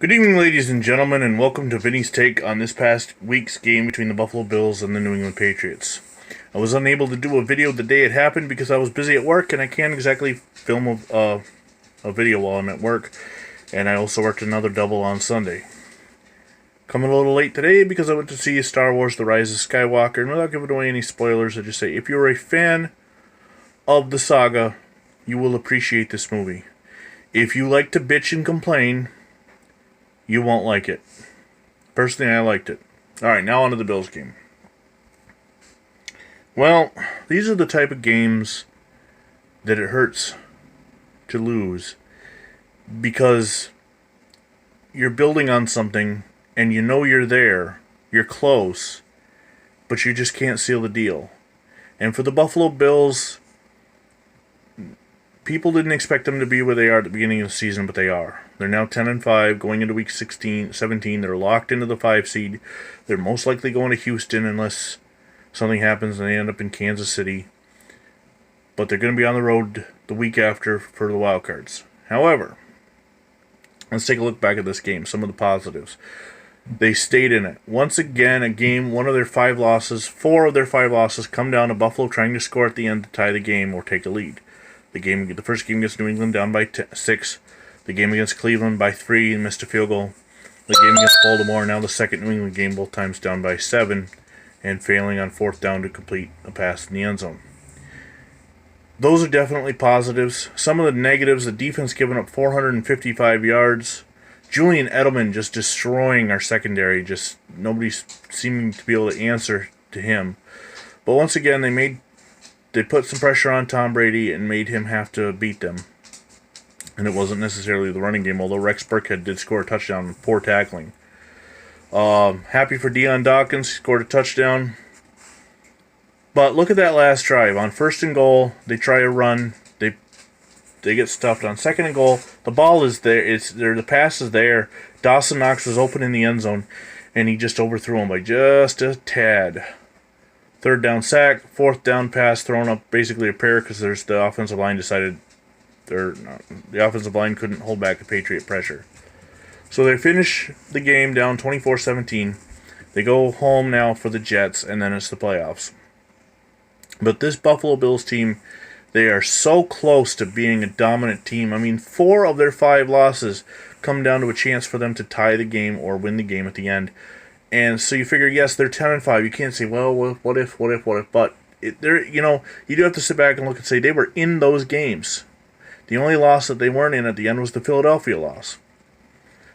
Good evening, ladies and gentlemen, and welcome to Vinny's take on this past week's game between the Buffalo Bills and the New England Patriots. I was unable to do a video the day it happened because I was busy at work, and I can't exactly film a video while I'm at work, and I also worked another double on Sunday. Coming a little late today because I went to see Star Wars The Rise of Skywalker, and without giving away any spoilers, I just say, if you're a fan of the saga, you will appreciate this movie. If you like to bitch and complain, you won't like it. Personally, I liked it. Alright, now on to the Bills game. Well, these are the type of games that it hurts to lose. Because you're building on something, and you know you're there, you're close, but you just can't seal the deal. And for the Buffalo Bills, people didn't expect them to be where they are at the beginning of the season, but they are. They're now 10-5, going into week 17. They're locked into the 5 seed. They're most likely going to Houston unless something happens and they end up in Kansas City. But they're going to be on the road the week after for the wild cards. However, let's take a look back at this game. Some of the positives. They stayed in it. Once again, a game, four of their five losses come down to Buffalo trying to score at the end to tie the game or take a lead. The first game against New England down by 6. The game against Cleveland by 3 and missed a field goal. The game against Baltimore, now the second New England game, both times down by 7 and failing on 4th down to complete a pass in the end zone. Those are definitely positives. Some of the negatives, the defense giving up 455 yards. Julian Edelman just destroying our secondary. Just nobody seeming to be able to answer to him. But once again, they put some pressure on Tom Brady and made him have to beat them. And it wasn't necessarily the running game, although Rex Burkhead did score a touchdown with poor tackling. Happy for Deion Dawkins, he scored a touchdown. But look at that last drive. On 1st and goal, they try a run. They get stuffed. On 2nd and goal, the ball is there. The pass is there. Dawson Knox was open in the end zone, and he just overthrew him by just a tad. 3rd down sack, 4th down pass thrown up, basically a prayer because the offensive line the offensive line couldn't hold back the Patriot pressure. So they finish the game down 24-17. They go home now for the Jets, and then it's the playoffs. But this Buffalo Bills team, they are so close to being a dominant team. I mean, 4 of their 5 losses come down to a chance for them to tie the game or win the game at the end. And so you figure, yes, they're 10-5. You can't say, well, what if? But you do have to sit back and look and say they were in those games. The only loss that they weren't in at the end was the Philadelphia loss.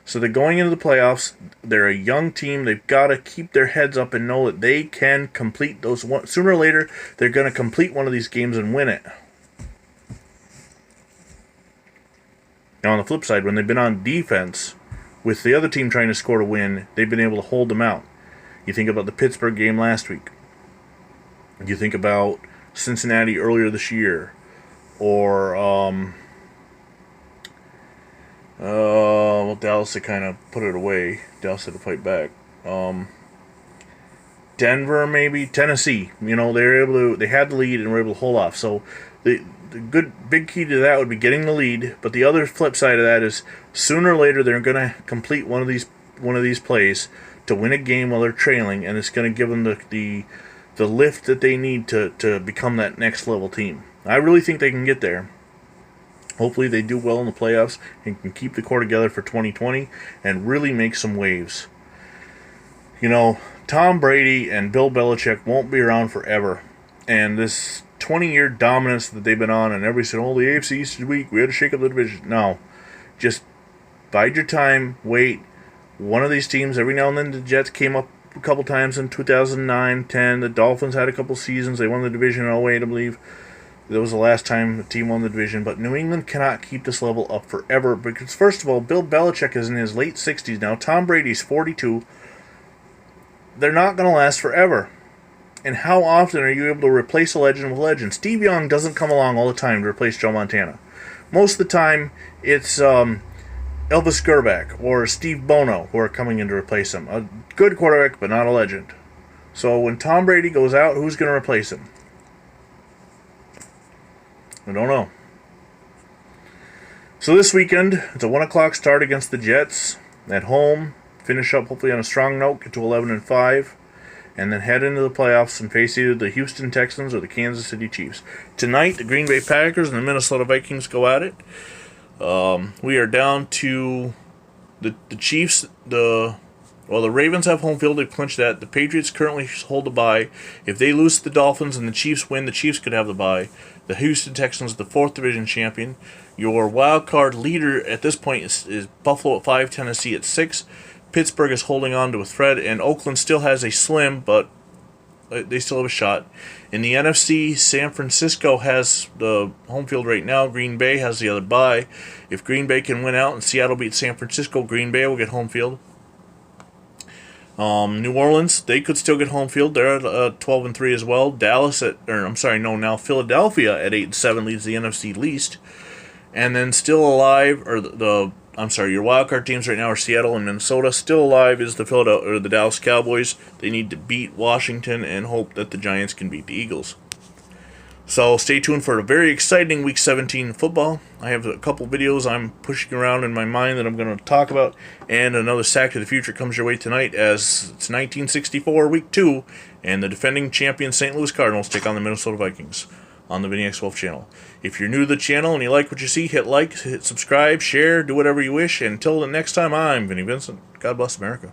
So they're going into the playoffs. They're a young team. They've got to keep their heads up and know that they can complete those. Sooner or later, they're going to complete one of these games and win it. Now, on the flip side, when they've been on defense, with the other team trying to score to win, they've been able to hold them out. You think about the Pittsburgh game last week. You think about Cincinnati earlier this year. Or, Dallas had kind of put it away. Dallas had to fight back. Denver, maybe. Tennessee. They had the lead and were able to hold off. So, the big key to that would be getting the lead, but the other flip side of that is sooner or later they're going to complete one of these plays to win a game while they're trailing, and it's going to give them the lift that they need to become that next level team. I really think they can get there. Hopefully they do well in the playoffs and can keep the core together for 2020 and really make some waves. Tom Brady and Bill Belichick won't be around forever, and this 20-year dominance that they've been on, and everybody said, the AFC East is weak, we had to shake up the division. No. Just bide your time, wait. One of these teams, every now and then the Jets came up a couple times in 2009, 10. The Dolphins had a couple seasons. They won the division in 08, I believe. That was the last time the team won the division. But New England cannot keep this level up forever because, first of all, Bill Belichick is in his late 60s now. Tom Brady's 42. They're not going to last forever. And how often are you able to replace a legend with a legend? Steve Young doesn't come along all the time to replace Joe Montana. Most of the time, it's Elvis Grbac or Steve Bono who are coming in to replace him. A good quarterback, but not a legend. So when Tom Brady goes out, who's going to replace him? I don't know. So this weekend, it's a 1 o'clock start against the Jets. at home, finish up hopefully on a strong note, get to 11-5, and then head into the playoffs and face either the Houston Texans or the Kansas City Chiefs. Tonight, the Green Bay Packers and the Minnesota Vikings go at it. We are down to the Chiefs. The Ravens have home field. They clinched that. The Patriots currently hold the bye. If they lose to the Dolphins and the Chiefs win, the Chiefs could have the bye. The Houston Texans, the 4th division champion. Your wild card leader at this point is Buffalo at 5, Tennessee at 6. Pittsburgh is holding on to a thread, and Oakland still has a slim, but they still have a shot. In the NFC, San Francisco has the home field right now. Green Bay has the other bye. If Green Bay can win out and Seattle beats San Francisco, Green Bay will get home field. New Orleans, they could still get home field. They're at 12-3 as well. Now Philadelphia at 8-7 leads the NFC least. And then still alive, your wild card teams right now are Seattle and Minnesota. Still alive is the Dallas Cowboys. They need to beat Washington and hope that the Giants can beat the Eagles. So stay tuned for a very exciting Week 17 football. I have a couple videos I'm pushing around in my mind that I'm going to talk about, and another Sack to the Future comes your way tonight as it's 1964 Week 2, and the defending champion St. Louis Cardinals take on the Minnesota Vikings on the Vinny X Wolf channel. If you're new to the channel and you like what you see, hit like, hit subscribe, share, do whatever you wish. And until the next time, I'm Vinny Vincent. God bless America.